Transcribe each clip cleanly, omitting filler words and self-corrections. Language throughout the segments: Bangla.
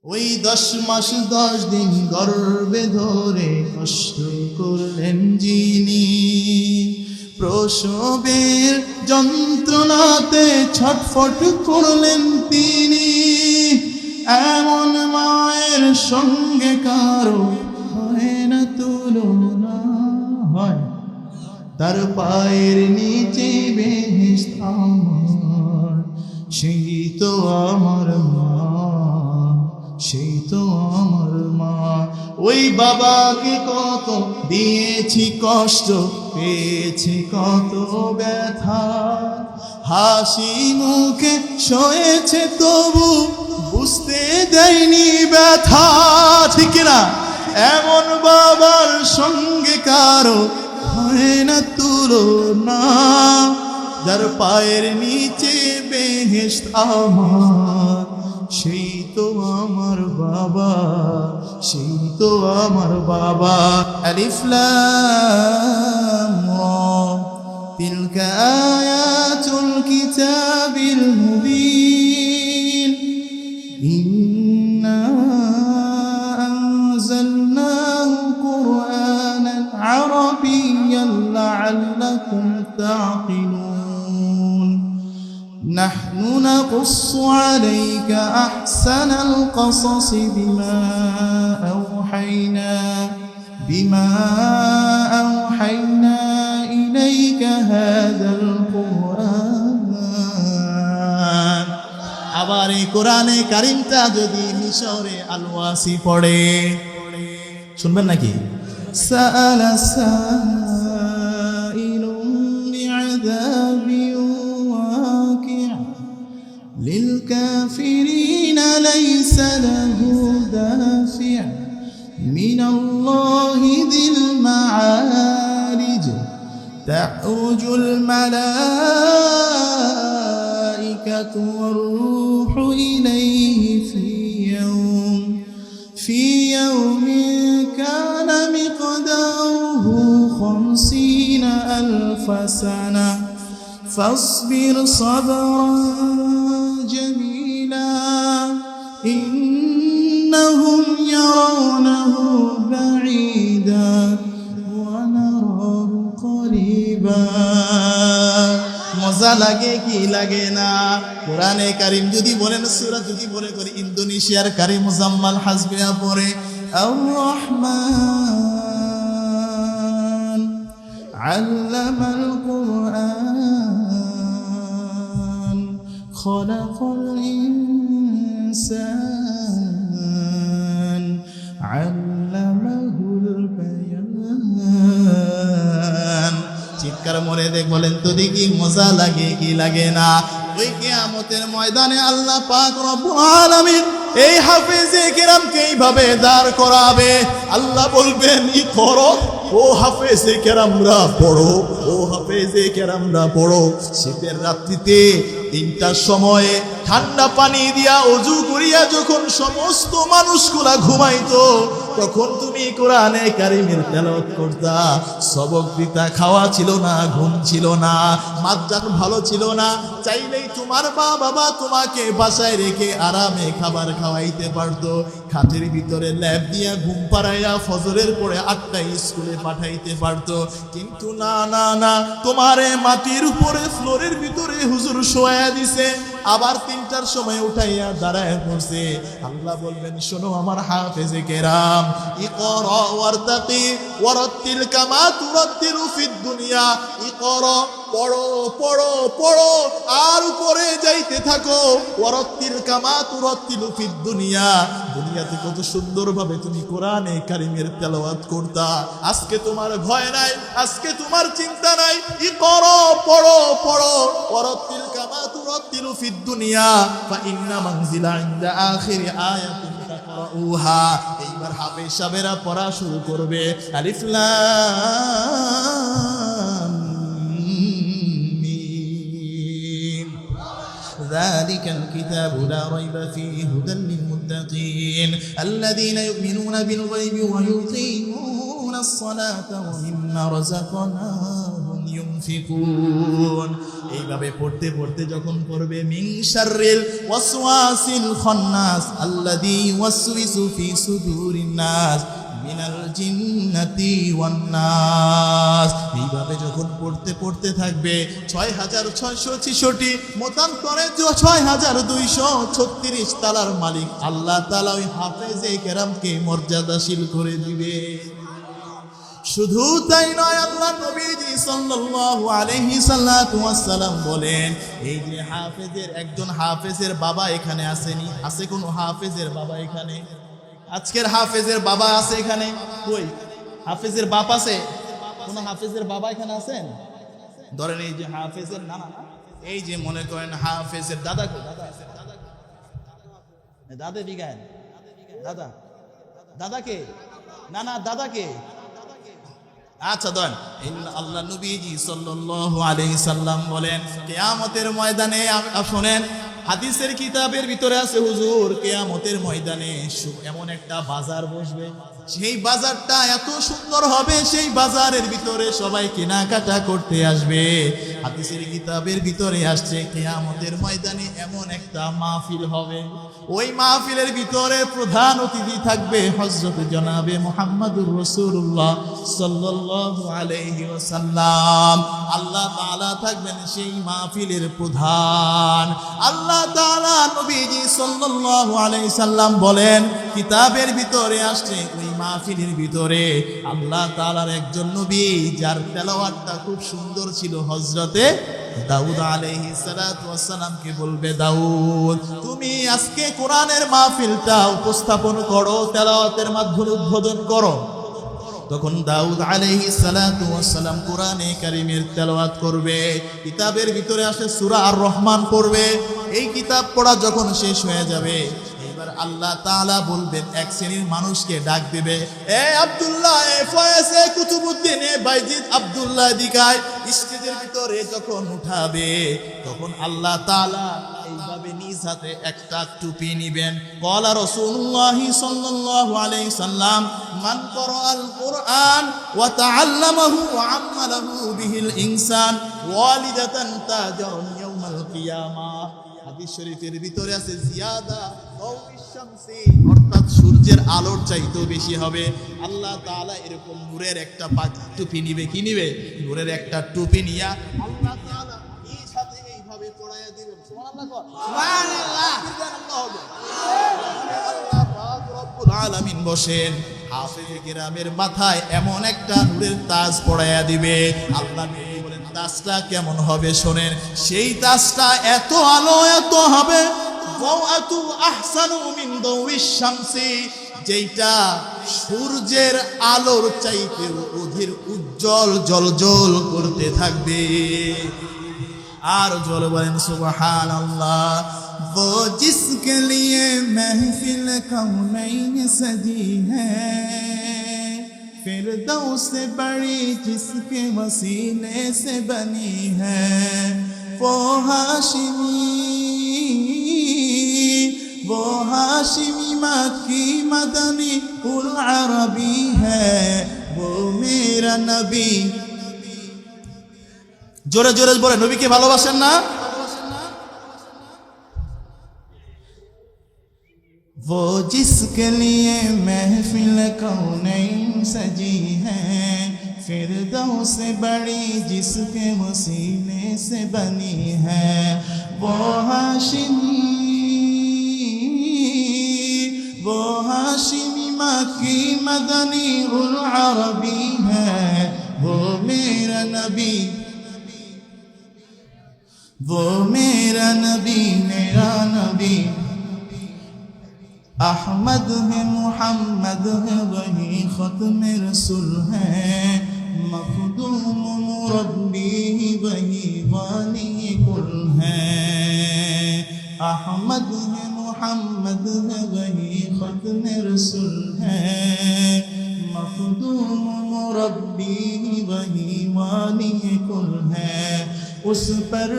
ওই 10 মাস 10 দিন গর্ভে ধরে কষ্ট করলেন যিনি, প্রসবের যন্ত্রণাতে ছটফট করলেন তিনি। এমন মায়ের সঙ্গে কারো হয় না তুলনা, হয় তার পায়ের নিচে বেহেশত আমার, সেই তো আমার মা, সেই তো আমার মা। ওই বাবাকে কত দিয়েছি কষ্ট, পেয়েছি কত ব্যথা, হাসি মুখে সয়েছে তবু বুঝতে দেয়নি ব্যথা, ঠিক না? এমন বাবার সঙ্গে কারো হয় না তুলনা, যার পায়ের নিচে বেহেশত আমার, সেই তো আমার বাবা, সেই তো আমার বাবা। আলিফ লাম রা তিলকা আয়াতুল কিতাবিল মুবিন, ইন্না আনজালনাহু কুরআনান আরাবিয়্যান লাআল্লাকুম তা'কিলুন। نحن نقص عليك أحسن القصص بما أوحينا إليك هذا القرآن। আবার এই কোরআনে কারিমটা যদি মিশরে আল-ওয়াসি পড়ে, শুনবেন নাকি? সাআলা সাইলুম বিআযাবিন للكافرين ليس له دافع من الله ذي المعارج، تعرج الملائكة والروح إليه في يوم كان مقداره 50,000 سنة فاصبر صبرا جميلا إنهم يرونه بعيدا ونراه قريبا। মজা লাগে কি লাগে না? কোরআনে কারীম যদি বলেন, সূরা যদি বলে করে ইন্দোনেশিয়ার কারি মুজাম্মাল হাসবিয়া পড়ে, আর রহমান আল্লামাল কুরআন খলাকাল ইনসান আল্লামাহুল বায়ান। চিৎকার মরে দেখ বলেন তো দেখি মজা লাগে কি লাগে না? ওই কিয়ামতের ময়দানে আল্লাহ পাক রব্বুল আলামিন এই হাফেজে কেরামকে এইভাবে দাঁড় করাবে। আল্লাহ বলবেন ই করো, ও হাফেজে কেরামরা পড়ো, ও হাফেজে কেরামরা পড়ো। শীতের রাত্রিতে 3টার সময়ে ঠান্ডা পানি দিয়া ওযু করিয়া যখন সমস্ত মানুষগুলা ঘুমাইতো, তখন তুমি কোরআনে কারিমের তেলাওয়াত করতা। সবক দিতা, খাওয়া ছিল না, ঘুম ছিল না, মাজ্জান ভালো ছিল না, চাইলেই তোমার বাবা তোমাকে বাসায় রেখে আরামে খাবার খাওয়াইতে পারতো, খাটের ভিতরে ল্যাব দিয়া ঘুম পাড়াইয়া ফজরের পরে 8টায় স্কুলে পাঠাইতে পারতো। কিন্তু না না না, তোমারে মাটির উপরে ফ্লোরের ভিতরে হুজুর শোয়া দিছে, আবার 3টার সময় উঠাইয়া দাঁড়ায় পড়ছে। আল্লাহ বলবেন শোনো আমার হাফেজে কেরাম, ইকরা ওয়ারতাকি ওয়ারাত্তিল কামা তুরাত্তিলু ফিদ দুনিয়া। ইকরা পড়ো পড়ো পড়ো আর উপরে যাইতে থাকো, ওয়ারাত্তিল কামা তুরাত্তিলু ফিদ দুনিয়া। দুনিয়াতে কত সুন্দরভাবে তুমি কোরআনে কারিমের তেলাওয়াত করতা, আজকে তোমার ভয় নাই, আজকে তোমার চিন্তা নাই। ইকরা পড়ো পড়ো ওয়ারাত্তিল কামা তুরাত্তিলু ফিদ দুনিয়া ফা ইন্না মানজিলা ইনদা আখিরি আয়াতিন তাকরাউহা। এইবার হাফেজ সাহেবরা পড়া শুরু করবে। আলিফ লাম মিম যালিকাল কিতাবু লা রাইবা ফীহি হুদাল লিল মুত্তাকিন আল্লাযীনা ইউমিনুনা বিল গায়বি ওয়া ইউকিমুনাস সালাতা ওয়া মিম্মা রাযাকনাহুম তুনফিকুন। এইভাবে পড়তে পড়তে যখন পড়বে মিন শাররিল ওয়াসওয়াসিল খান্নাস আল্লাযী ইউওয়াসওয়িসু ফি সুদুরিন নাস মিনাল জিন্নাতি ওয়ান নাস। এইভাবে যখন পড়তে পড়তে থাকবে ৬৬৬৬ মতান্তরে ৬২৩৬ তালার মালিক আল্লাহ তাআলা ওই হাফেজে কেরামকে মর্যাদাশীল করে দিবে। শুধু তাই নয়, আল্লাহ নবীজি সাল্লাল্লাহু আলাইহি সাল্লাম বলেন, এই যে হাফেজের একজন হাফেজের বাবা এখানে আসেনি, আছে কোন হাফেজের বাবা এখানে? আজকের হাফেজের বাবা আছে এখানে? কই হাফেজের বাপ আছে? কোন হাফেজের বাবা এখানে আছেন? ধরেন এই যে হাফেজের নানা, এই যে মনে করেন হাফেজের দাদা, কই দাদা? দাদা দিগান দাদা, দাদাকে না না দাদাকে। আচ্ছা ধরেন আল্লাহ নবীজি সাল্লাল্লাহু আলাইহি সাল্লাম বলেন কিয়ামতের ময়দানে, শুনেন হাদিসের কিতাবের ভিতরে আছে হুজুর কিয়ামতের ময়দানে এমন একটা বাজার বসবে, সেই বাজারটা এত সুন্দর হবে, সেই বাজারের ভিতরে সবাই কেনাকাটা করতে আসবে। হাদিসের কিতাবের ভিতরে আসছে কিয়ামতের ময়দানে এমন একটা মাহফিল হবে, ওই মাহফিলের ভিতরে প্রধান অতিথি থাকবে হযরত জনাবে মুহাম্মদুর রাসূলুল্লাহ সাল্লাল্লাহু আলাইহি ওয়াসাল্লাম। আল্লাহ তাআলা থাকবেন সেই মাহফিলের প্রধান। আল্লাহ তাআলা নবীজি সাল্লাল্লাহু আলাইহি সাল্লাম বলেন কিতাবের ভিতরে আসছে ওই মাহফিলের ভিতরে আল্লাহ তাআলার একজন নবী যার তেলাওয়াতটা খুব সুন্দর ছিল হযরতে দাউদ আলাইহিস সালাতু ওয়াস সালামকে বলবে, দাউদ তুমি আজকে কোরআনের মাহফিলটা উপস্থাপন করো, তেলাওয়াতের মাধ্যমে উদ্বোধন করো। তখন দাউদ আলাইহিস সালাতু ওয়াস সালাম কোরআনে কারীমের তেলাওয়াত করবে। কিতাবের ভিতরে আসে সূরা আর রহমান পড়বে। এই কিতাব পড়া যখন শেষ হয়ে যাবে এবার আল্লাহ তাআলা বলবেন, এক শ্রেণীর মানুষকে ডাক দিবে, এ আব্দুল্লাহ, এ ফয়েজ, এ কুতুবউদ্দিন, এ বাইজিদ, আব্দুল্লাহ দিকায়। স্টেজের ভিতরে যখন উঠাবে তখন আল্লাহ তাআলা এইভাবে নিজ হাতে একটা টুপি নিবেন। ক্বালা রাসূলুল্লাহ সাল্লাল্লাহু আলাইহি সাল্লাম মান ক্বারাআল কুরআন ওয়া তাআল্লামাহু ওয়া আমালাহু বিহিল ইনসান ওয়ালিদাতান তাজারুন ইয়াউমাল কিয়ামাহ। হাদিস শরীফের ভিতরে আছে জিয়াদা দাউইশ শামসি, অর্থাৎ সূর্যের আলোর চাইতেও বেশি হবে। আল্লাহ তাআলা এরকম নূরের একটা টুপি নিবে। কি নিবে? নূরের একটা টুপি নিয়া আল্লাহ তাআলা নিজ হাতে এইভাবে পড়ায়া দিবেন। সুবহানাল্লাহ, সুবহানাল্লাহ, আল্লাহ পাক রব্বুল আলামিন বসেন, হাফেজে কেরামের মাথায় এমন একটা নূরের তাজ পড়ায়া দিবে। আল্লাহ তাজটা কেমন হবে শোনেন, সেই তাজটা এত আলো এত হবে, ওয়াতু আহসানু মিন দাউইশ শামসি, যেটা সূর্যের আলোর চাইতে অধিক উজ্জ্বল জলজল করতে থাকবে। আর জল বলেন সুবহানাল্লাহ। वो जिसके लिए महफिल कौनैन सजी है, फिरदौस से बड़ी जिसके वसीले से बनी है, वो हाशिमी मक्की मदनी उल अरबी है, वो मेरा नबी। জোরে জোরে বলে, নবীকে ভালোবাসেন না? वो जिसके लिए महफिल कौनैन सजी है, फिरदौस से बड़ी जिसके वसीले से बनी है, वो हाशिमी मक्की मदनी उल अरबी है, वो मेरा नबी, वो मेरा नबी, मेरा नबी। अहमद है मुहम्मद है वही खत्म रसूल है, मखदूम मुरब्बी वही वाली कुल है। अहमद है मुहम्मद है वही खत्म रसूल है, मखदूम मुरब्बी वही वाली कुल है। उस पर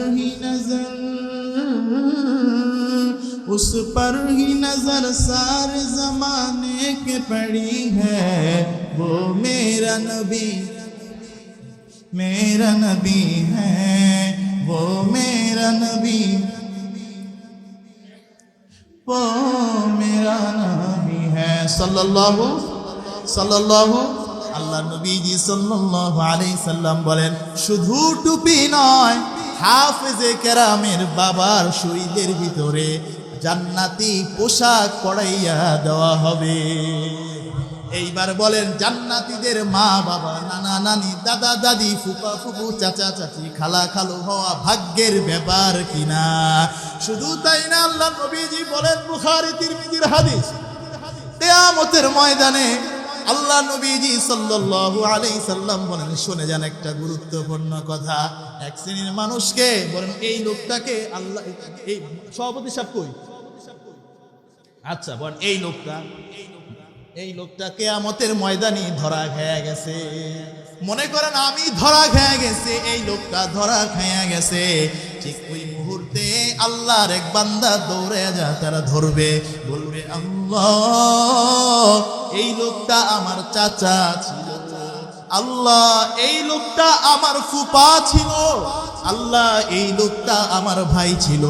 ही नजर सारे जमाने के पड़ी है, वो मेरा नबी, मेरा नबी है वो मेरा नबी वो मेरा नबी है सल्लल्लाहु सल्लल्लाहु আল্লাহ নবীজি সাল্লাল্লাহু আলাইহি সাল্লাম বলেন শুধু টুপি নয় হাফেজে কেরামের বাবার শরীরের ভিতরে জান্নাতি পোশাক পরাইয়া দেওয়া হবে। এইবার বলেন জান্নাতীদের মা বাবা নানা নানি দাদা দাদি ফুপা ফুপু চাচা চাচি খালা খালু হওয়া ভাগ্যের ব্যাপার কিনা। শুধু তাই না, আল্লাহ নবীজি বলেন বুখারী তিরমিজির হাদিস, কিয়ামতের ময়দানে আল্লাহ নবীজি সাল্লাল্লাহু আলাইহি সাল্লাম বলেন শুনে যান একটা গুরুত্বপূর্ণ কথা। এক শ্রেণীর মানুষকে বলেন এই লোকটাকে আল্লাহ এই সভাপতি সাহেব কই, আচ্ছা বলেন এই লোকটা কিয়ামতের ময়দানে ধরা খেয়ে গেছে। মনে করেন আমি ধরা খেয়ে গেছে, এই লোকটা ধরা খেয়ে গেছে। ঠিক ওই মুহূর্তে আল্লাহর এক বান্দা দৌড়ে যা তারা ধরবে, বলবে আল্লাহ এই লোকটা আমার চাচা ছিল, আল্লাহ এই লোকটা আমার ফুপা ছিল, আল্লাহ এই লোকটা আমার ভাই ছিল,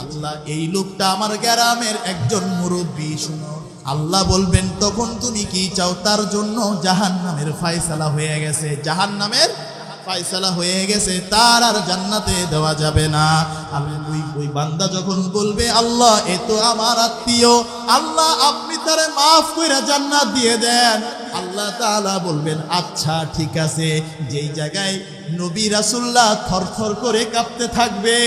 আল্লাহ এই লোকটা আমার গ্রামের একজন মুরব্বী। শুনো, আল্লাহ বলবেন তখন তুমি কি চাও? তার জন্য জাহান্নামের ফয়সালা হয়ে গেছে, জাহান্নামের ফয়সালা হয়ে গেছে, তার আর জান্নাতে দেওয়া যাবে না। ওই বান্দা যখন বলবে আল্লাহ এ তো আমার আত্মীয়, আল্লাহ আপনি তারে মাফ করে জান্নাত দিয়ে দেন, আল্লাহ তাআলা বলবেন আচ্ছা ঠিক আছে। যেই জায়গায় নবী রাসূলুল্লাহ থরথর করে কাঁপতে থাকবে,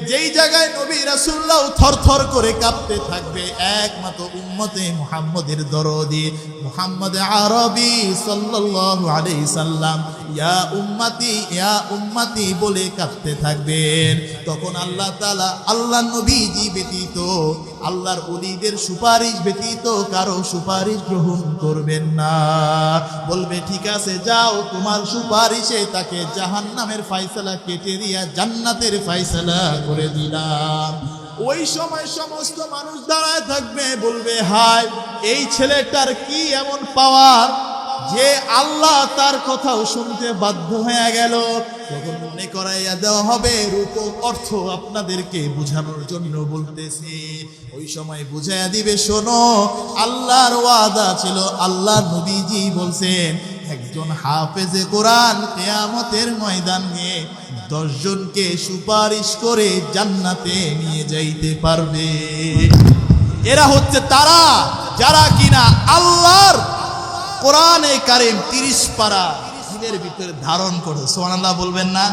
যেই জায়গায় নবী রাসূলুল্লাহ থরথর করে কাঁপতে থাকবে, একমাত্র উম্মতে মুহাম্মদের দরদি মুহাম্মদ আরবি সাল্লাল্লাহু আলাইহি সাল্লাম ইয়া উম্মতি বলে কাঁপতে থাকবেন। তখন আল্লাহ তাআলা আল্লাহ নবীজি ব্যতীত আল্লাহর ওলিদের সুপারিশ ব্যতীত কারো সুপারিশ গ্রহণ করবেন না। বলবে ঠিক আছে যাও, তোমার সুপারিশে তাকে জাহান্নামের ফয়সালা কেটে দিয়া জান্নাতের ফয়সালা করে দিলাম। ওই সময় সমস্ত মানুষ দাঁড়ায় থাকবে, বলবে হায় এই ছেলেটার কি এমন পাওয়ার যে আল্লাহ তার কথাও শুনতে বাধ্য হয়ে গেল। তখন মনে করাইয়া দেওয়া হবে, রূপ অর্থ আপনাদেরকে বোঝানোর জন্য বলতেছি। ওই সময় বুঝাইয়া দিবে, শোনো আল্লাহর ওয়াদা ছিল, আল্লাহ নবীজি বলছেন একজন হাফেজে কোরআন কিয়ামতের ময়দানে 10 জনকে সুপারিশ করে জান্নাতে নিয়ে যাইতে পারবে। এরা হচ্ছে তারা যারা কিনা আল্লাহর কোরআনে কারিম 30 পারা দিলের ভিতরে ধারণ করে। সুবহানাল্লাহ বলবেন না?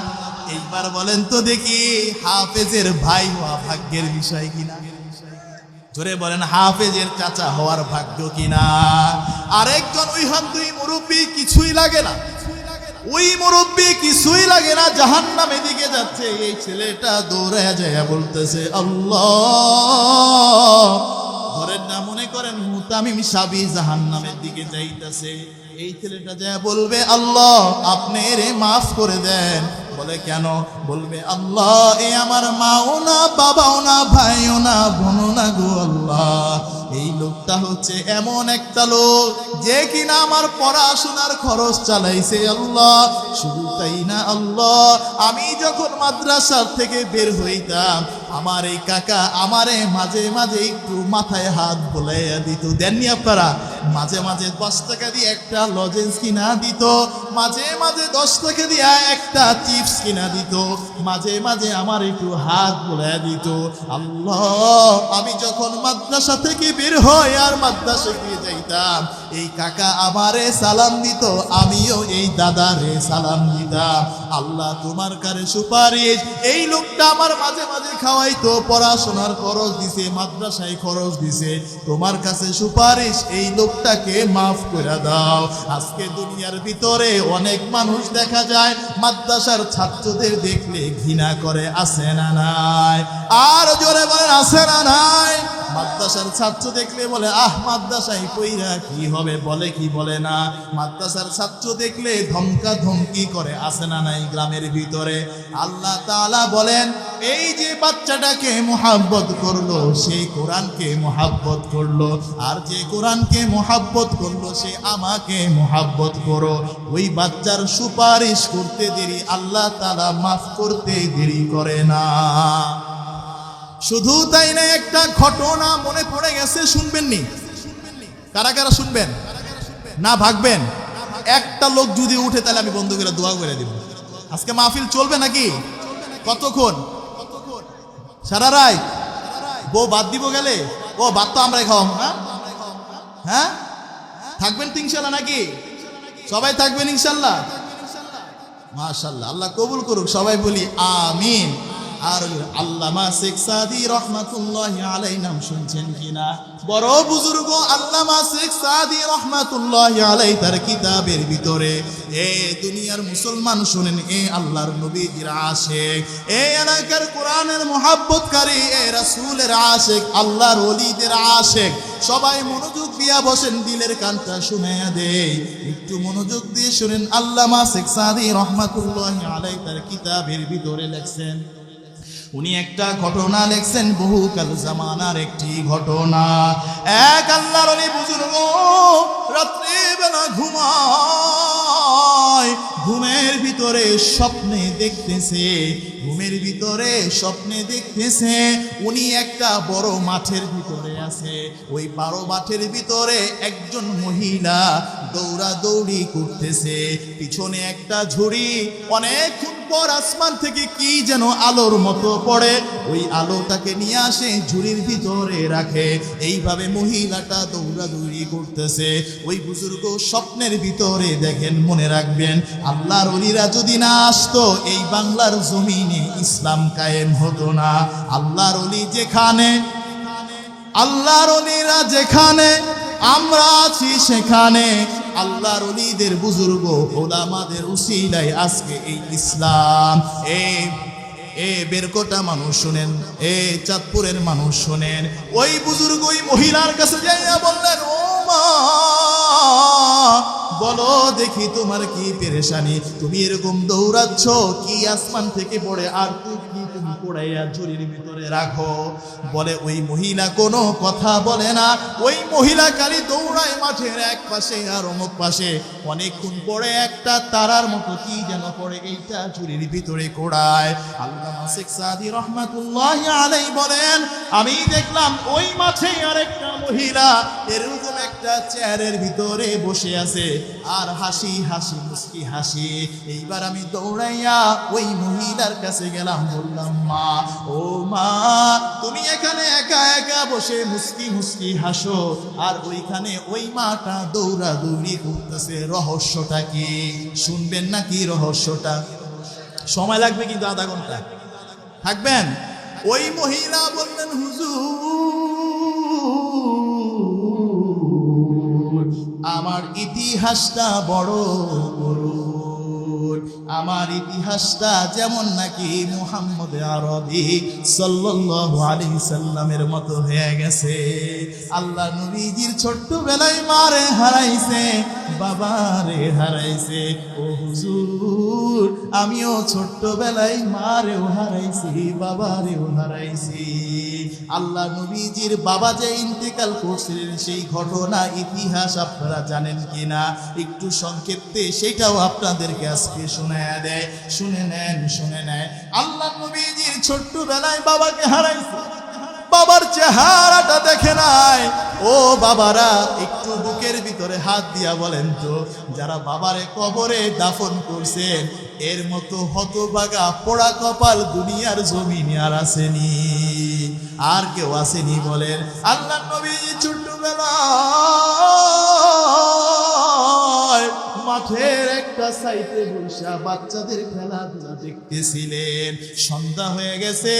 এইবার বলেন তো দেখি হাফেজের ভাই হওয়া ভাগ্যের বিষয় কিনা? জোরে বলেন হাফেজের চাচা হওয়ার ভাগ্য কিনা? আরেকজন ওই মুরব্বী কিছুই লাগে না, ওই মুরব্বী কিছুই লাগে না, জাহান্নামের দিকে যাচ্ছে। এই ছেলেটা দৌড়ে যায় বলতেছে আল্লাহ, ধরেন না মনে করেন মুতামিম সাবি জাহান্নামের দিকে যাইতেছে। এই ছেলেটা যায় বলবে আল্লাহ আপনি এরে মাফ করে দেন। বলে কেন? বলবে আল্লাহ এ আমার মাও না বাবাও না ভাইও না বোনও না গো আল্লাহ, এই লোকটা হচ্ছে এমন একটা লোক যে কিনা আমার পড়াশোনার খরচ চালাইছে আল্লাহ। শুধু তাই না আল্লাহ, আমি যখন মাদ্রাসার থেকে বের হইতাম আমার এই কাকা আমারে মাঝে মাঝে একটু মাথায় হাত বোলাইয়া দিত। দেননি আপনারা? মাঝে মাঝে 10 টাকা দিয়ে একটা লজেন্স কিনা দিত, মাঝে মাঝে 10 টাকা দিয়ে একটা চিপস কিনা দিত, মাঝে মাঝে আমার একটু হাত বোলাইয়া দিত। আল্লাহ আমি যখন মাদ্রাসা থেকে বের হই আর মাদ্রাসা গিয়ে যাইতাম, এই কাকা আমারে সালাম দিত, আমিও এই দাদারে সালাম দিতাম। আল্লাহ তোমার কাছে সুপারিশ, এই লোকটা আমার মাঝে মাঝে খাওয়াইতো, পড়াশোনার খরচ দিছে, মাদ্রাসায় খরচ দিছে, তোমার কাছে সুপারিশ এই লোকটাকে মাফ করে দাও। আজকে দুনিয়ার ভিতরে অনেক মানুষ দেখা যায় মাদ্রাসার ছাত্রদের দেখলে ঘৃণা করে, আছে না নাই? আর জোরে বলেন আছে না নাই? মাদ্রাসার ছাত্র দেখলে বলে আহ মাদ্রাসায় পইরা কি হবে, বলে কি বলে না। মাদ্রাসার ছাত্র দেখলে ধমকা ধমকি করে, আসে না নাই গ্রামের ভিতরে। আল্লাহ তাআলা বলেন এই যে বাচ্চাটাকে মুহাব্বত করলো সেই কোরআনকে মুহাব্বত করলো, আর যে কোরআনকে মুহাব্বত করলো সে আমাকে মুহাব্বত করো। ওই বাচ্চার সুপারিশ করতে দেরি আল্লাহ তাআলা মাফ করতে দেরি করে না। শুধু তাই না, একটা ঘটনা মনে পড়ে গেছে, শুনবেননি? কারা কারা শুনবেন না ভাগবেন? একটা লোক যদি উঠে তাহলে আমি বন্ধ করে দোয়া করে দিব। আজকে মাহফিল চলবে নাকি? কতক্ষণ? সারা রাত? বউ বাদ দিব গেলে? ও বাদ তো আমরাই খাওয়াবো না। হ্যাঁ থাকবেন তো ইনশাল্লাহ নাকি? সবাই থাকবেন ইনশাল্লাহ? মাশাআল্লাহ, আল্লাহ কবুল করুক, সবাই বলি আমিন। আর আল্লামা শেখ সাদী রহমাতুল্লাহি আলাইহি নাম শুনছেন কিনা? বড় বুজুর্গ আল্লামা শেখ সাদী রহমাতুল্লাহি আলাইহি তার কিতাবের ভিতরে দুনিয়ার মুসলমান শুনেন, আল্লাহর নবীর আশিক, এলাকার কোরআনের মুহাব্বতকারী, রাসূলের আশিক, আল্লাহর ওলিদের আশিক, সবাই মনোযোগ দিয়া বসেন, দিলের কানটা শুনাইয়া দেই, একটু মনোযোগ দিয়ে শুনেন। আল্লামা শেখ সাদী রহমাতুল্লাহি আলাইহি তার কিতাবের ভিতরে লেখছেন, উনি একটা ঘটনা লেখছেন, বহুকাল জামানার একটি ঘটনা। এক আল্লাহর ওলি বুজুর্গ রাত্রে বেলা ঘুমায়, ঘুমের ভিতরে স্বপ্নে দেখতেছে, ঘুমের ভিতরে স্বপ্নে দেখতেছে উনি একটা বড় মাঠের ভিতরে আছে। ওই বড় মাঠের ভিতরে একজন মহিলা দৌড়াদৌড়ি করতেছে, পিছনে একটা ঝুড়ি, অনেকক্ষণ পর আসমান থেকে কি যেন আলোর মতো পড়ে, ওই আলোটাকে নিয়ে আসে ঝুড়ির ভিতরে রাখে। এইভাবে মহিলাটা দৌড়াদৌড়ি করতেছে। ওই বুজুর্গ স্বপ্নের ভিতরে দেখেন, মনে রাখবেন আল্লাহর ওলিরা যদি না আসতো এই বাংলার জমিনে ইসলাম কায়েম হতো না। আল্লাহর ওলি যেখানে, আল্লাহর ওলিরা যেখানে, আমরা আছি সেখানে। আল্লাহর ওলিদের বুজুর্গ ওলামাদের উসিলায় আজকে এই ইসলাম। বেরকোটা মানুষ শুনেন, চাঁদপুরের মানুষ শুনেন, ওই বুজুর্গ ওই মহিলার কাছে যাইয়া বললেন, ও মা বলো দেখি তোমার কি পেরেশানি, তুমি এরকম দৌড়াচ্ছ, কি আসমান থেকে পড়ে আর তুমি পড়াইয়া ঝুড়ির ভিতরে রাখো? বলে ওই মহিলা কোনো কথা বলে না, ওই মহিলা খালি দৌড়ায় মাঠের এক পাশে আর অমুক পাশে। অনেকক্ষণ পরে একটা তারার মতো কি যেন পড়ে, এইটা ঝুড়ির ভিতরে কোড়ায়। আল্লামা শেখ সাদী রহমাতুল্লাহি আলাইহি বলেন, আমি দেখলাম ওই মাঠে আরেকটা মহিলা এরকম একটা চেয়ারের ভিতরে বসে আছে আর হাসি হাসি মুস্কি হাসি। এইবার আমি দৌড়াইয়া ওই মহিলার কাছে গেলাম, বললাম মা, ও মা তুমি এখানে একা একা বসে মুস্কি মুস্কি হাসো, আর ওইখানে ওই মাটা দৌড়াদৌড়ি করতেছে, রহস্যটা কি? শুনবেন নাকি রহস্যটা? সময় লাগবে কিন্তু আধা ঘন্টা, থাকবেন? ওই মহিলা বললেন, হুজুর আমার ইতিহাসটা বড় করুন, আমার ইতিহাসটা যেমন নাকি মুহাম্মদ আরবি সাল্লাল্লাহু আলাইহি সাল্লামের মতো হয়ে গেছে। আল্লাহ নবীজির ছোট্টবেলায় মারে হারাইছে, বাবারে হারাইছে। ও হুজুর আমিও ছোট্টবেলায় মারেও হারাইছি, বাবারেও হারাইছি। আল্লাহ নবীজির বাবা যে ইন্তেকাল করছিলেন সেই ঘটনা ইতিহাস আপনারা জানেন কিনা? একটু সংক্ষেপে সেটাও আপনাদেরকে আজকে শোনায়া দেয়, শুনে নেন, শুনে নেন। আল্লাহ নবীজির ছোট্টবেলায় বাবাকে হারাইছে, বাবার চেহারাটা দেখে নাই। ও বাবারা একটু বুকের ভিতরে হাত দিয়া বলেন তো, যারা বাবারে কবরে দাফন করছেন এর মতো হতভাগা পোড়া কপাল দুনিয়ার জমিনে আর আসেনি? আর কেউ আসেনি বলেন? আল্লাহ নবী ছোট্টবেলায় মাঠের একটা সাইডে বসে বাচ্চাদের খেলাধুলা দেখতেছিলেন। সন্ধ্যা হয়ে গেছে,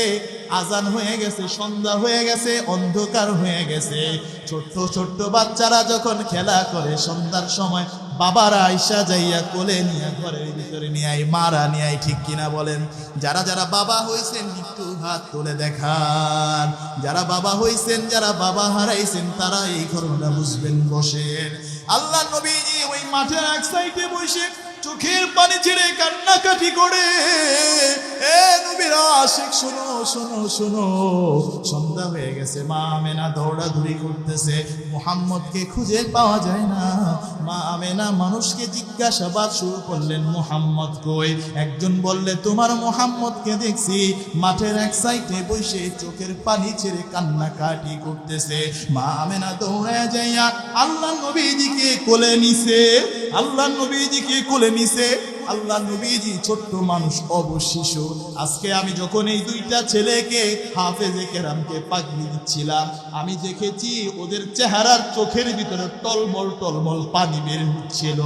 আজান হয়ে গেছে, সন্ধ্যা হয়ে গেছে, অন্ধকার হয়ে গেছে। ছোট্ট ছোট্ট বাচ্চারা যখন খেলা করে সন্ধ্যার সময় বাবারা আইসা যাইয়া কোলে নিয়ে ঘরের ভিতরে নিয়ে আই, মারা নিয়ে আই, ঠিক কিনা বলেন? যারা যারা বাবা হয়েছেন একটু হাত তুলে দেখান। যারা বাবা হয়েছেন, যারা বাবা হারাইছেন, তারা এই ঘটনা বুঝবেন। বসেন। আল্লাহ নবীজি ওই মাঠের এক সাইডে বসে চোখের পানি ছেড়ে কান্নাকাটি করে, এ নবীর আশিক শোনো শোনো শোনো, সন্ধ্যা হয়ে গেছে। মা আমেনা দৌড়াদৌড়ি করতেছে, মুহাম্মদকে খুঁজে পাওয়া যায় না। মা আমেনা মানুষকে জিজ্ঞাসাবাদ শুরু করলেন, মুহাম্মদ কই? একজন বললে, তোমার মুহাম্মদকে দেখছি মাঠের এক সাইডে বসে চোখের পানি ছেড়ে কান্নাকাটি করতেছে। মা আমেনা দৌড়ায় যাইয়া আল্লাহ নবীজিকে কোলে নিছে, আল্লাহ নবীজিকে কোলে নিছে। আল্লাহ নবীজি ছোট্ট মানুষ, অবশিশু। আজকে আমি যখন এই দুইটা ছেলেকে হাফেজে কেরামকে পাগড়ি দিচ্ছিলাম, আমি দেখেছি ওদের চেহারার চোখের ভিতরে টলমল টলমল পানি বের হচ্ছিল।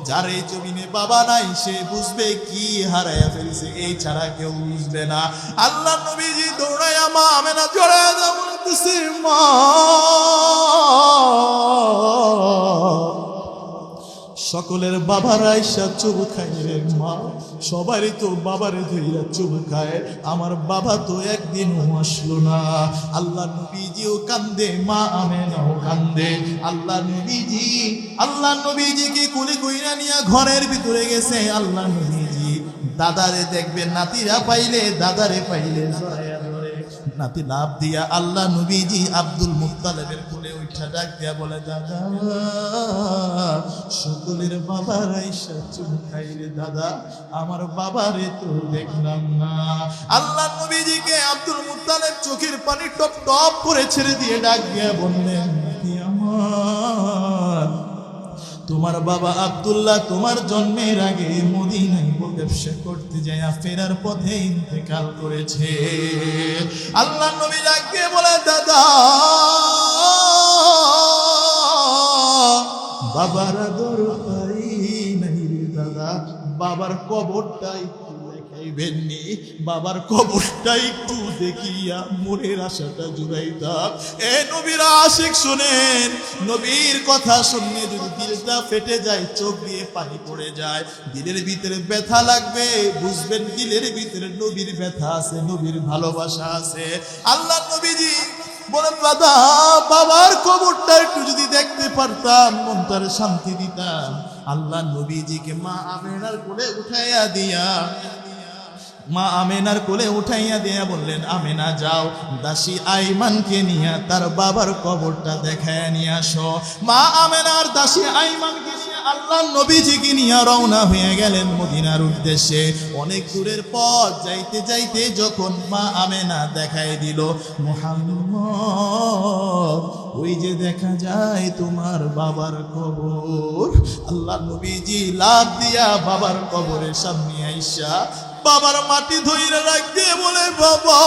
যার এই জমিনে বাবা নাই, সে বুঝবে কি হারায়া ফেলছে, এই ছাড়া কেউ বুঝবে না। আল্লাহ নবীজি দৌড়াইয়া মা আমেনা জড়ায়া বলতেছে, মা সকলের বাবার আইসা চুবু খায় রে মা, সবারই তো বাবারে ধইরা চুবু খায়, আমার বাবা তো একদিনও আসলো না। আল্লাহ নবীজিও কান্দে, মা আমেনাও কান্দে। আল্লাহ নবীজিকে কুলি কইরা নিয়া ঘরের ভিতরে গেছে। আল্লাহ নবীজি দাদারে দেখবেন, নাতিরা পাইলে দাদারে পাইলে জড়াইয়া ধরে, নাতি লাভ দিয়া আল্লাহ নবীজি আব্দুল মুত্তালিবের কোলে উঠা ডাক দিয়া বলে, দাদা সকলের বাবার আইসা চুমু খাইলে, দাদা আমার বাবারে তো দেখলাম না। আল্লাহ নবীজিকে আব্দুল মুত্তালিব চোখের পানি টপ টপ করে ছেড়ে দিয়ে ডাক দিয়া বললেন, নাতি আমার, তোমার বাবা আব্দুল্লাহ তোমার জন্মের আগে মদিনায় ব্যবসা করতে যায় ফেরার পথে ইন্তেকাল করেছে। আল্লাহ নবী ডাকে বলে, দাদা বাবার আদর পাই নাই রে দাদা, বাবার কবরটা একটু দেখাইবেননি, বাবার কবরটা একটু দেখিয়া মনের আশাটা জুড়াইতাম। এ নবীর আশিক শুনেন, নবীর কথা শুনলে যদি দিলটা ফেটে যায়, চোখ দিয়ে পানি পড়ে যায়, দিলের ভিতরে ব্যথা লাগবে, বুঝবেন দিলের ভিতরে নবীর ব্যথা আছে, নবীর ভালোবাসা আছে। আল্লাহ নবীজি বলেন, দাদা বাবার কবরটা একটু যদি দেখতে পারতাম, মনটার শান্তি দিতাম। আল্লাহ নবীজিকে মা আমেনার কোলে উঠাইয়া দিয়া, মা আমেনার কোলে উঠাইয়া দিয়া বললেন, আমেনা যাও দাসী আইমানকে নিয়ে তার বাবার কবরটা দেখায় নিয়ে আসো। মা আমেনার দাসী আইমানকে নিয়ে আল্লাহ নবীজিকে নিয়ে রওনা হয়ে গেলেন মদিনার উদ্দেশ্যে। অনেক দূরের পথ যাইতে যাইতে যখন মা আমেনা দেখায় দিল, মুহাম্মদ ওই যে দেখা যায় তোমার বাবার কবর। আল্লাহ নবীজি লাফ দিয়া বাবার কবরের সামনে আইসা বাবার মাটি ধইরা রাখতে বলে, বাবা,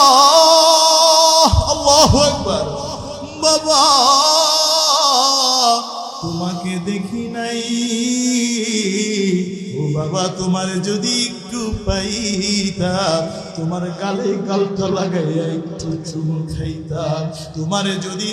আল্লাহু আকবার, বাবা তোমাকে দেখি নাই, ও বাবা তোমার যদি একটু পাইতাম, তোমার গালে গালটা লাগাইয়া একটু চুমু খাইতাম, তোমার যদি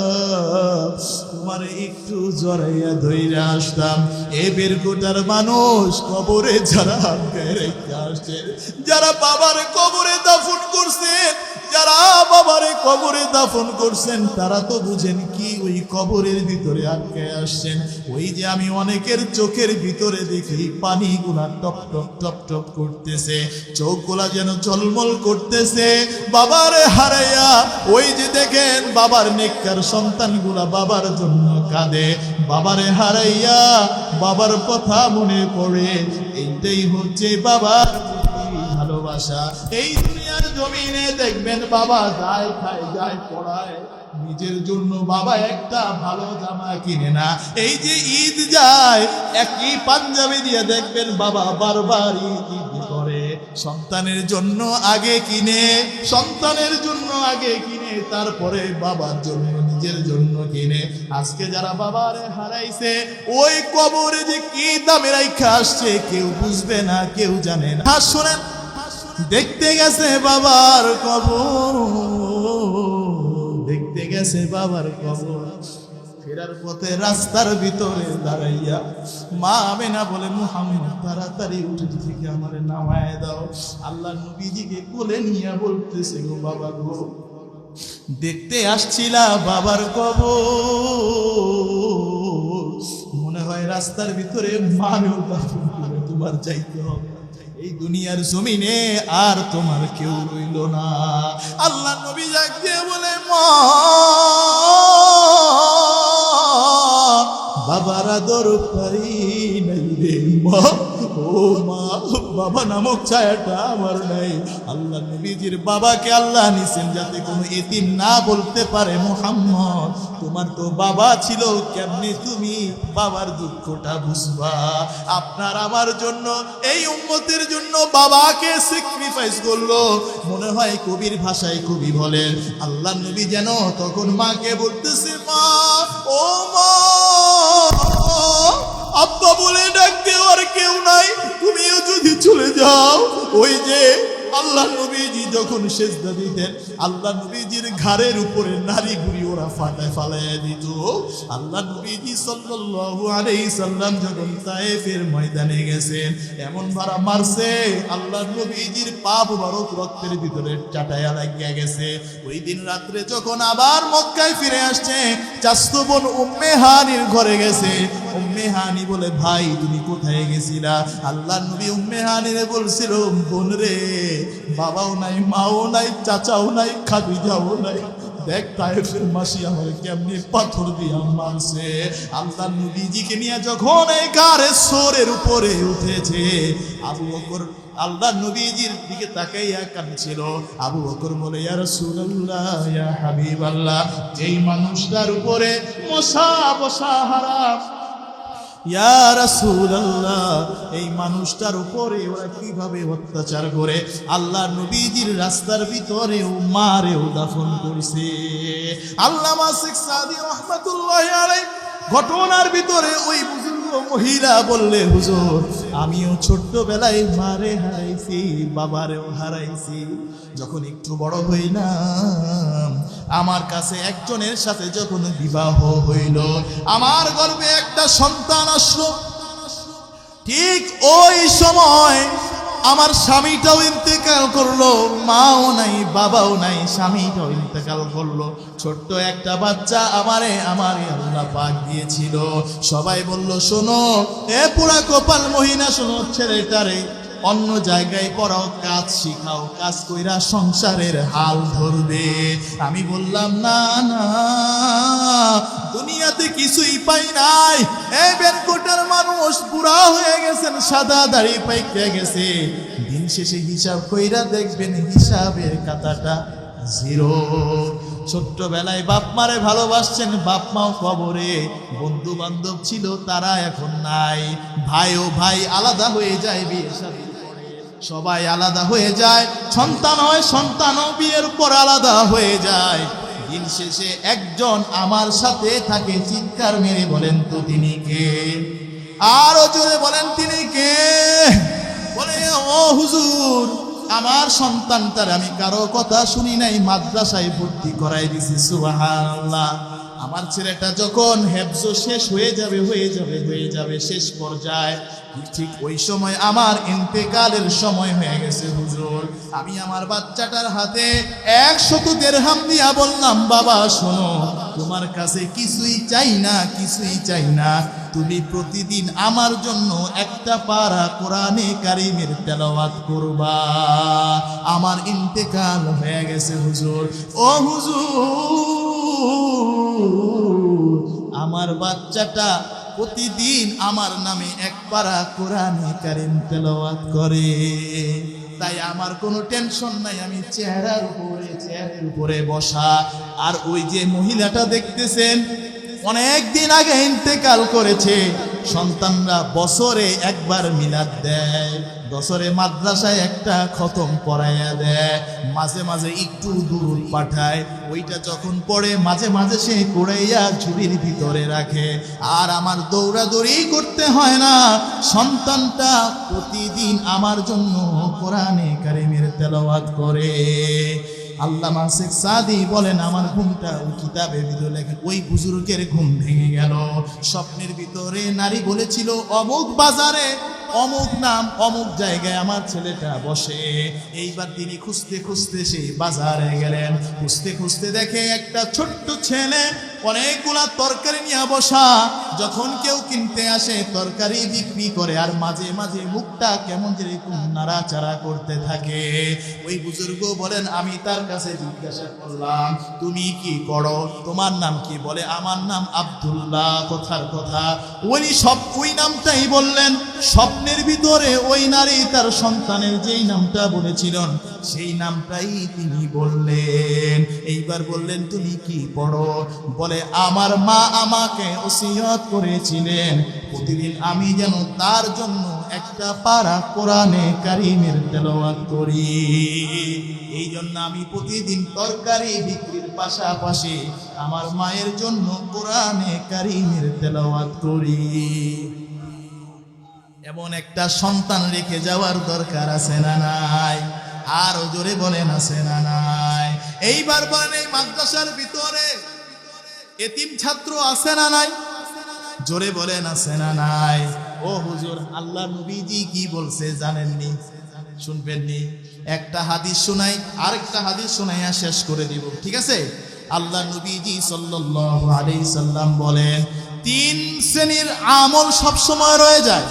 পাইতাম, তোমার একটু জড়াইয়া ধইরা আসতাম। এ বেরকোটার মানুষ কবরে যারা আটকায় রেখে আসছেন, যারা বাবার কবরে দাফন করছেন, যারা বাবারে কবরে দাফন করছেন, তারা তো বুঝেন কি ওই কবরের ভিতরে আটকায় আসছেন। ওই যে আমি অনেকের চোখের ভিতরে দেখি পানিগুলা টপ টপ টপ টপ করতেছে, চোখগুলা যেন ঝলমল করতেছে বাবারে হারাইয়া। ওই যে দেখেন বাবার নেককার সন্তানগুলা বাবার জন্য কাঁদে, বাবারে হারাইয়া বাবার কথা মনে পড়ে। এইটাই হচ্ছে বাবার ভালোবাসা। এই দুনিয়ার জমিনে দেখবেন বাবা যায় খায়, যায় পড়ায়, নিজের জন্য বাবা একটা ভালো জামা কিনে না। এই যে ঈদ যায়, একই পাঞ্জাবি দিয়ে দেখবেন বাবা বারবার ঈদ করে। সন্তানের জন্য আগে কিনে, সন্তানের জন্য আগে কিনে, তারপরে বাবার জন্য, নিজের জন্য কিনে। আজকে যারা বাবারে হারাইছে, ওই কবরে যে কি দামে রাইখা আসছে কেউ বুঝবে না, কেউ জানে না। শোনেন, দেখতে গেছে বাবার কবর, দেখতে গেছে গেছে বাবার কবর। ফেরার পথে রাস্তার ভিতরে দাঁড়াইয়া মা আমেনা বলে, মুহাম্মদ তাড়াতাড়ি উঠে থেকে আমার নামায় দাও। আল্লাহ নবীজিকে কোলে নিয়ে বলতেছে, গো বাবা গো, দেখতে আসছিলা বাবার কবর, মনে হয় রাস্তার ভিতরে মারেও দাফন করে তোমার যাইতে হবে। এই দুনিয়ার জমিনে আর তোমার কেউ রইল না। আল্লাহ নবী ডাক দিয়ে বলে, মা বাবার আদর পাই নাই রে মা, ও মা, বাবা নামক ছায়াটা আমার নাই। আল্লাহ নবীজির বাবাকে আল্লাহ নিছেন যাতে কোনো এতিম না বলতে পারে, মুহাম্মদ তোমার তো বাবা ছিল, কেমনে তুমি বাবার দুঃখটা বুঝবা? আপনার আমার জন্য, এই উম্মতের জন্য বাবাকে স্যাক্রিফাইস করলো। মনে হয় কবির ভাষায় কবি বলেন, আল্লাহ নবী যেন তখন মাকে বলতেছে, মা ও মা, আব্বা বলে ডাক দেও, আর কেউ নাই, তুমিও যদি চলে যাও। ওই যে আল্লাহ নবীজি যখন সেজদা দিতেন, আল্লাহ নবীজির ঘাড়ের উপরে নারী বুড়ি ওরা ফালাইয়া দিত। আল্লাহ নবীজি সাল্লাল্লাহু আলাইহি সাল্লাম যখন তায়েফের ময়দানে গেছেন, এমন ভাড়া মারছে আল্লাহ নবীজির পা মুবারক রক্তের ভিতরে চাটায়া লাগিয়া গেছে। ওই দিন রাত্রে যখন আবার মক্কায় ফিরে আসছে, চাচতো বোন উম্মে হানির ঘরে গেছে। উম্মে হানি বলে, ভাই তুমি কোথায় গেছিলা? আল্লাহ নবী উম্মে হানিরে বলছিল, বোন রে, বাবাও নাই, মাও নাই, চাচাও নাই, খাদিজাও নাই, দেখ তায়েফের মাসি আমার কেমনি পাথর দিয়া মারছে। আল্লাহ নবীজিকে নিয়ে যখন এই গাড়ে সোরের উপরে উঠেছে, আবু বকর আল্লাহ নবীজির দিকে তাকাইয়া কাঁদছিল। আবু বকর বলে, ইয়া রাসূলুল্লাহ, ইয়া হাবিবাল্লাহ, যেই মানুষটার উপরে মশা বসা হারাম, ইয়া রাসূলুল্লাহ, এই মানুষটার উপরে ওরা কিভাবে অত্যাচার করে আল্লাহ নবীজির রাস্তার ভিতরেও মারেও দাফন করছে। আল্লামা শেখ সাদি রাহমাতুল্লাহি আলাইহি ঘটনার ভিতরে ওই বুজুর্গ মহিলা বললে, হুজুর আমিও ছোট্টবেলায় মারে হারাইছি, বাবারেও হারাইছি। যখন একটু বড় হইলাম, আমার কাছে একজনের সাথে যখন বিবাহ হইল, আমার গর্ভে একটা সন্তান আসলো, ঠিক ওই সময় আমার স্বামীটাও ইন্তেকাল করলো, মাও নাই, বাবাও নাই, স্বামীটাও ইন্তেকাল করলো। ছোট্ট একটা বাচ্চা আমারে আল্লাহ পাক দিয়েছিল। সবাই বলল, শোনো এ পুরা কপাল মহিনা, শোনো ছেলেটারে অন্য জায়গায় পড়াও, কাজ শিখাও, কাজ কইরা সংসারের হাল ধরবে। আমি বললাম, না না, দুনিয়াতে কিছুই পাই নাই। এই বেনকোটার মানুষ বুড়া হয়ে গেছেন, সাদা দাড়ি পাইকে গেছে, দিন শেষে হিসাব কইরা দেখবেন হিসাবের খাতাটা জিরো। ছোট্টবেলায় বাপ মারে ভালোবাসছেন, বাপ মাও কবরে, বন্ধু বান্ধব ছিল তারা এখন নাই, ভাই ও ভাই আলাদা হয়ে যায়, বিয়ে শাদী করে সবাই আলাদা হয়ে যায়, সন্তান হয়, সন্তানও বিয়ের পর আলাদা হয়ে যায়। দিন শেষে একজন আমার সাথে থাকে, চিৎকার মেরে বলেন তো তিনি কে? আরো জোরে বলেন তিনি কে? বলে, ও হুজুর, আমার সন্তানটার আমি কারো কথা শুনি নাই, মাদ্রাসায় ভর্তি করাই দিছি। সুবহানাল্লাহ। আমার ছেলেটা যখন হেফজ শেষ হয়ে যাবে শেষ পর্যায়ে, ঠিক ওই সময় আমার ইন্তেকালের সময় হয়ে গেছে হুজুর। আমি আমার বাচ্চাটার হাতে 100 দিরহাম দিয়া বললাম, বাবা শোনো, তোমার কাছে কিছুই চাই না, কিছুই চাই না, তুমি প্রতিদিন আমার জন্য একটা পারা কোরআনে কারিমের তেলাওয়াত করবা। আমার ইন্তেকাল হয়ে গেছে হুজুর। ও হুজুর, আমার বাচ্চাটা প্রতিদিন আমার নামে এক পারা কোরআনে কারিম তেলাওয়াত করে, তাই আমার কোনো টেনশন নাই, আমি চেহারার উপরে বসা। আর ওই যে মহিলাটা দেখতেছেন, অনেক দিন আগে ইন্তেকাল করেছে। সন্তানরা বছরে একবার মিলাদ দেয়, বছরে মাদ্রাসায় একটা খতম পড়াইয়া দেয়, মাঝে মাঝে একটু দূর পাঠায়, ওইটা যখন পড়ে মাঝে মাঝে সে কুড়াইয়া ঝুড়ির ভিতরে রাখে। আর আমার দৌড়াদৌড়ি করতে হয় না, সন্তানটা প্রতিদিন আমার জন্য কোরআনে কারিমের তেলাওয়াত করে। আল্লামা শেখ সাদি বলেন আমার ঘুমটা ওই কিতাবের ভিতরে লেখেন ওই বুজুর্গের ঘুম ভেঙে গেল। স্বপ্নের ভিতরে নারী বলেছিল অমুক বাজারে অমুক নাম অমুক জায়গায় আমার ছেলেটা বসে। এইবার তিনি খুঁজতে খুঁজতে সেই বাজারে গেলেন। খুঁজতে খুঁজতে দেখে একটা ছোট্ট ছেলে অনেকগুলা তরকারি নিয়ে বসা। যখন কেউ কিনতে আসে তরকারি বিক্রি করে আর মাঝে মাঝে মুখটা কেমন যেরকম নাড়াচাড়া করতে থাকে। ওই বুজুর্গ বলেন আমি তার কাছে জিজ্ঞাসা করলাম তুমি কি করো, তোমার নাম কি? বলে আমার নাম আব্দুল্লাহ। কথার কথা ওই নামটাই বললেন। স্বপ্নের ভিতরে ওই নারী তার সন্তানের যেই নামটা বলেছিলেন সেই নামটাই তিনি বললেন। এইবার বললেন তুমি কি পড়ো? বলে আমার মা আমাকে ওসিয়ত করেছিলেন প্রতিদিন আমি যেন তার জন্য একটা পারা কোরআনে কারিমের তেলাওয়াত করি। এই জন্য আমি প্রতিদিন তরকারি বিক্রির পাশাপাশি আমার মায়ের জন্য কোরআনে কারিমের তেলাওয়াত করি। এমন একটা সন্তান রেখে যাওয়ার দরকার আছে না নাই? আরো জোরে বলেন আছে না নাই? এইবার বলেন এই মাদ্রাসার ভিতরে এতিম ছাত্র আছে না নাই? জোরে বলেন আছে না নাই? ও হুজুর আল্লাহ নবীজি কি বলছে জানেননি? শুনবেননি? একটা হাদিস শোনাই, আরেকটা হাদিস শোনাইয়া শেষ করে দিব, ঠিক আছে? আল্লাহ নবীজি সাল্লাল্লাহু আলাইহি সাল্লাম বলেন 3 শ্রেণীর আমল সব সময় রয়ে যায়।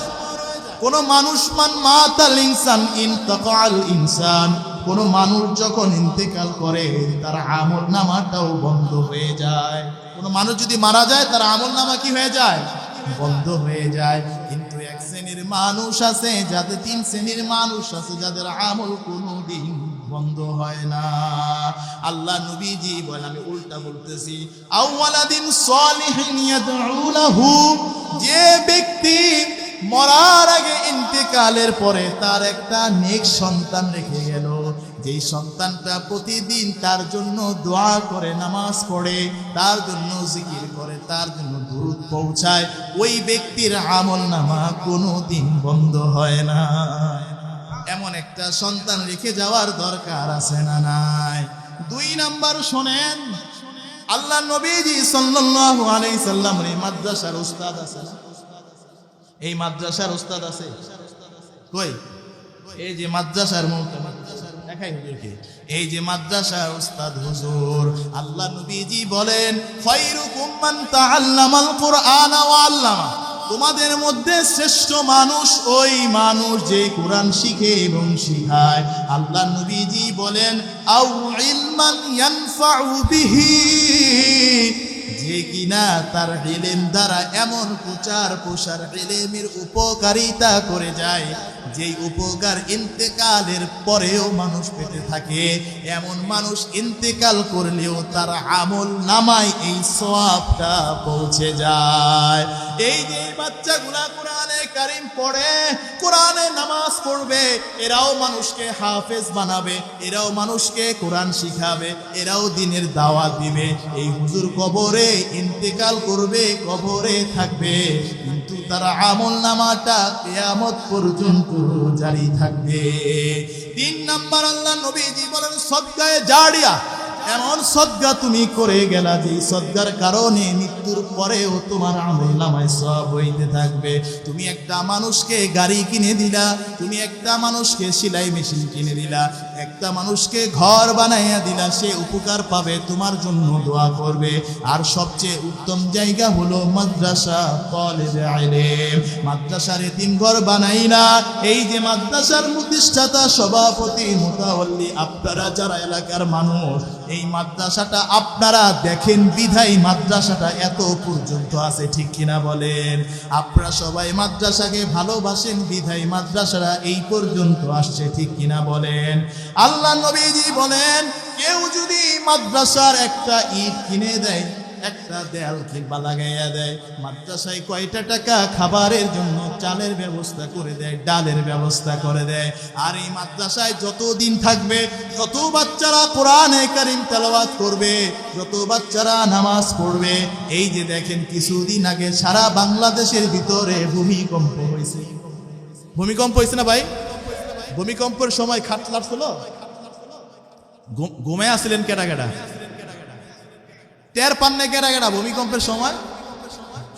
কোন মানুষ মাতাল ইনসান ইনতাকাল ইনসান, কোন মানুষ যখন ইন্তেকাল করে তার আমল নামাটাও বন্ধ হয়ে যায়। কোন মানুষ যদি মারা যায় তার আমল নামা কি হয়ে যায়? বন্ধ হয়ে যায়। কিন্তু এক শ্রেণীর মানুষ আছে, যাদের 3 শ্রেণীর মানুষ আছে যাদের আমল কোনোদিন বন্ধ হয় না। আল্লাহ নবীজি বলেন, আমি উল্টা বলতেছি, আওয়ালাদিন সালিহিন ইয়াদউ লাহু, যে ব্যক্তি মরার আগে ইন্তেকালের পরে তার একটা নেক সন্তান রেখে গেল, যেই সন্তানটা প্রতিদিন তার জন্য দোয়া করে, নামাজ পড়ে, তার জন্য জিকির করে, তার জন্য দুরূদ পৌঁছায়, ওই ব্যক্তির আমল নামা কোনোদিন বন্ধ হয় না। এমন একটা সন্তান রেখে যাওয়ার দরকার আছে না নাই? 2 নাম্বার শোনেন, আল্লাহ নবীজি সাল্লাল্লাহু আলাইহি সাল্লাম এই মাদ্রাসার উস্তাদ আছে না? এই মাদ্রাসার উস্তাদ আছে কই? এই যে মাদ্রাসার দেখাই হুজুরকে, এই যে মাদ্রাসার উস্তাদ হুজুর। আল্লাহ নবীজি বলেন খায়রুকুম মান তাআল্লামাল কুরআন ওয়া আল্লামা, তোমাদের মধ্যে শ্রেষ্ঠ মানুষ ওই মানুষ যে কোরআন শিখে এবং শিখায়। আল্লাহ নবীজি বলেন আউ ইলমান ইয়ানফাউ বিহি, যে কিনা তার ইলম দ্বারা এমন প্রচার প্রসার ইলমের উপকারিতা করে যায়, যেই উপকার ইন্তেকালের পরেও মানুষ পেতে থাকে। এমন মানুষ ইন্তেকাল করলেও তার আমল নামায় এই সওয়াবটা পৌঁছে যায়। এই যে বাচ্চাগুলা কোরআনে কারিম পড়ে, কোরআনে নামাজ পড়বে, এরাও মানুষকে হাফেজ বানাবে, এরাও মানুষকে কোরআন শিখাবে, এরাও দ্বীনের দাওয়াত দিবে। এই হুজুর কবরে ইন্তেকাল করবে, কবরে থাকবে, কিন্তু তার আমল নামাটা কিয়ামত পর্যন্ত জারি থাকবে। 3 নাম্বার আল্লাহ নবীজি বলেন সদকায়ে জারিয়া, এমন সদকা তুমি করে গেলা যে সদকার কারণে মৃত্যুর পরেও তোমার আমল নামায় সওয়াব হইতে থাকবে। তুমি একটা মানুষকে গাড়ি কিনে দিলা, তুমি একটা মানুষকে সেলাই মেশিন কিনে দিলা, একটা মানুষকে ঘর বানাইয়া দিলা, সে উপকার পাবে, তোমার জন্য দোয়া করবে। আর সবচেয়ে উত্তম জায়গা হলো মাদ্রাসা, তালিবে ইলম। মাদ্রাসার এতিমঘর বানাইলা, এই যে মাদ্রাসার প্রতিষ্ঠাতা সভাপতি মুতাওয়াল্লি আপনারা যারা এলাকার মানুষ, এই মাদ্রাসাটা আপনারা দেখেন বিধাই মাদ্রাসাটা এত পর্যন্ত আছে, ঠিক কিনা বলেন? আপনারা সবাই মাদ্রাসাকে ভালোবাসেন বিধাই মাদ্রাসাটা এই পর্যন্ত আসছে, ঠিক কিনা বলেন? আল্লাহ নবীজি বলেন কেউ যদি মাদ্রাসার একটা ইট কিনে দেয়, একটা দেয়াল কিংবা লাগাইয়া দেয়, মাদ্রাসায় কয়টা টাকা খাবারের জন্য চালের ব্যবস্থা করে দেয়, ডালের ব্যবস্থা করে দেয়। আর এই মাদ্রাসায় যতদিন থাকবে, যত বাচ্চারা কোরআনে কারিম তেলাওয়াত করবে, যত বাচ্চারা নামাজ পড়বে। এই যে দেখেন কিছুদিন আগে সারা বাংলাদেশের ভিতরে ভূমিকম্প হয়েছে। ভূমিকম্প হয়েছে না ভাই? ভূমিকম্পের সময় খাট লাগছিল, ঘুমে আসছিলেন কেডা কেডা? টের পান না কেডা কেডা ভূমিকম্পের সময়?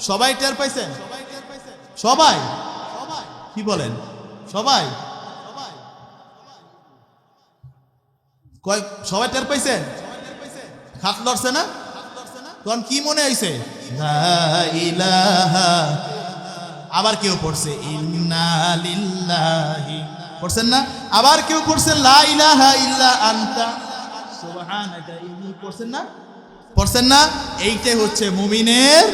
সবাই টের পাইছেন? সবাই? কি বলেন? সবাই? সবাই টের পাইছেন? হাত লড়ছে না? তখন কি মনে হইছে? লা ইলাহা। আবার কেউ পড়ছে ইন্না লিল্লাহি, পড়ছেন না? আবার কেউ পড়ছে লা ইলাহা ইল্লা আনতা সুবহানাকা ইন্নী, পড়ছেন না? পড়ছেন না? এইটাই হচ্ছে মুমিনের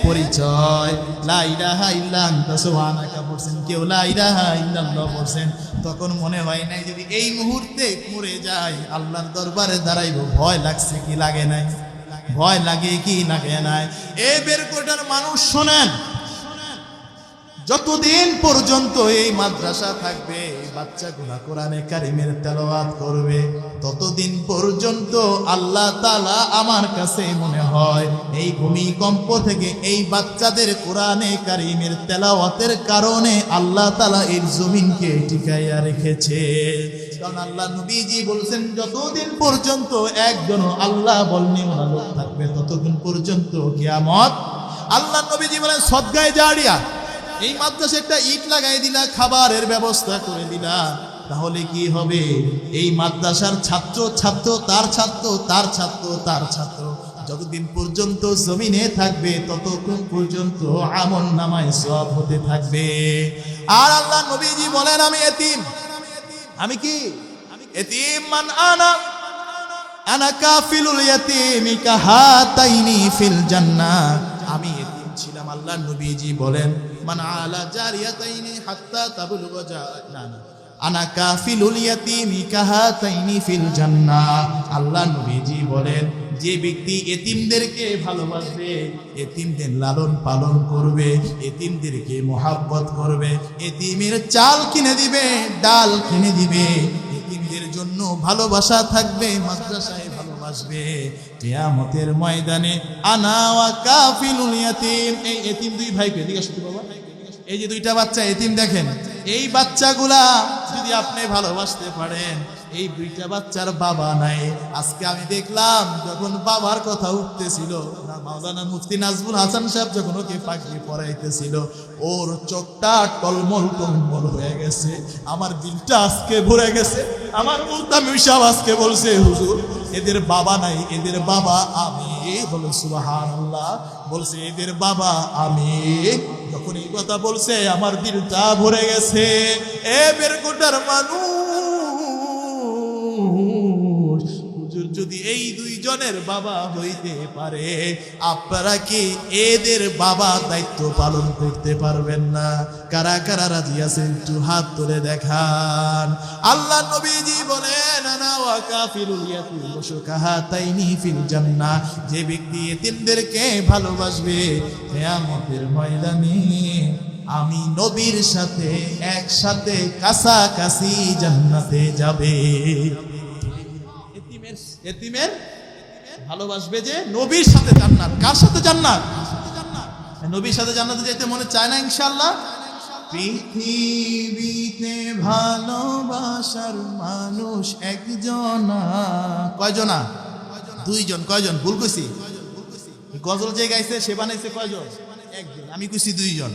পরিচয়। লা ইলাহা ইল্লা আনতা সুবহানাকা পড়ছেন, কেউ লা ইলাহা ইল্লাল্লাহ পড়ছেন। তখন মনে হয় নাই যদি এই মুহূর্তে মরে যায় আল্লাহর দরবারে দাঁড়াইব, ভয় লাগছে কি লাগে নাই? ভয় লাগে কি লাগে নাই? এই বেরকোটার মানুষ শোনেন, যতদিন পর্যন্ত এই মাদ্রাসা থাকবে, বাচ্চাগুলা কোরআনে কারিমের তেলাওয়াত করবে, ততদিন পর্যন্ত আল্লাহ তাআলা আমার কাছে মনে হয় এই ভূমিকম্প থেকে এই বাচ্চাদের কোরআনে কারিমের তেলাওয়াতের কারণে আল্লাহ তাআলা এই জমিনকে টিকাইয়া রেখেছে। কারণ আল্লাহ নবীজি বলছেন যতদিন পর্যন্ত একজন আল্লাহ বলনি ওনা লোক থাকবে ততদিন পর্যন্ত কিয়ামত। আল্লাহ নবীজি বলেন সদগায়ে জারিয়া, এই মাদ্রাসায় একটা ইট লাগাই দিলা, খাবারের ব্যবস্থা করে দিলা, তাহলে কি হবে? এই মাদ্রাসার ছাত্র ছাত্র তার ছাত্র তার ছাত্র তার ছাত্র যতদিন পর্যন্ত জমিনে থাকবে ততক্ষণ পর্যন্ত আমল নামায় সওয়াব হতে থাকবে। আর আল্লাহ নবীজি বলেন আমি এতিম। আমি কি এতিম? মান আনা কাফিলুল ইয়াতীমি কাহাতাইনি ফিল জান্নাহ। আমি এতিম ছিলাম, আল্লাহ নবীজি বলেন মান আলা জারিয়াতাইনি হাত্তা তাবলুগা না আনা কাফিলুল ইয়াতীমি কাহাতাইনি ফিল জান্নাহ। আল্লাহ নবীজি বলেন যে ব্যক্তি এতিমদেরকে ভালোবাসবে, এতিমদের লালন পালন করবে, এতিমদেরকে মহাব্বত করবে, এতিমের চাল কিনে দিবে, ডাল কিনে দিবে, এতিমদের জন্য ভালোবাসা থাকবে, মাদ্রাসায় ভালোবাসবে, কিয়ামতের ময়দানে আনা ওয়া কাফিলুল ইয়াতীম। এই এতিম দুই ভাইকে দিকে শুধু বাবা, এই যে দুইটা বাচ্চা এতিম দেখেন, এই বাচ্চাগুলা যদি আপনি ভালোবাসতে পারেন, এই দুইটা বাচ্চার বাবা নাই। আজকে আমি দেখলাম যখন বাবার কথা উঠতেছিল, মাওলানা মুফতি নাজমুল হাসান সাহেব যখন ওকে পাগড়ি পরাইতেছিল, ওর চোখটা টলমল টলমল হয়ে গেছে, আমার দিলটা আজকে ভরে গেছে। আমার মুফতি সাহেব আজকে বলছে হুজুর এদের বাবা নাই, এদের বাবা আমি। বলে সুবহানাল্লাহ, বলছে এদের বাবা আমি। যখন এই কথা বলছে আমার দিলটা ভরে গেছে। এ বেরকোটার মানুষ, হুজুর যদি এই দুইজনের বাবা হইতে পারে, আপনারা কি এদের বাবা দায়িত্ব পালন করতে পারবেন না? কারা কারা রাজি আছেন একটু হাত তুলে দেখান। আল্লাহ নবীজি বলেন আনা ওয়া কাফিলুল ইয়াতীম কাহাতাইনি ফিল জান্নাহ। যে ব্যক্তি এতিমদেরকে ভালোবাসবে কিয়ামতের ময়দানে আমি নবীর সাথে একসাথে কাছাকাছি জান্নাতে যাবে। এতিমের ভালোবাসবে যে নবীর সাথে জান্নাত। কার সাথে জান্নাত? নবীর সাথে জান্নাতে যেতে মনে চায় না ইনশাআল্লাহ? পৃথিবীতে ভালোবাসার মানুষ একজনা। কয়জনা? দুইজন। কয়জন? ভুল কইছি? গজল যে গাইছে সে বানাইছে কয়জন? একজন। আমি কইছি দুইজন।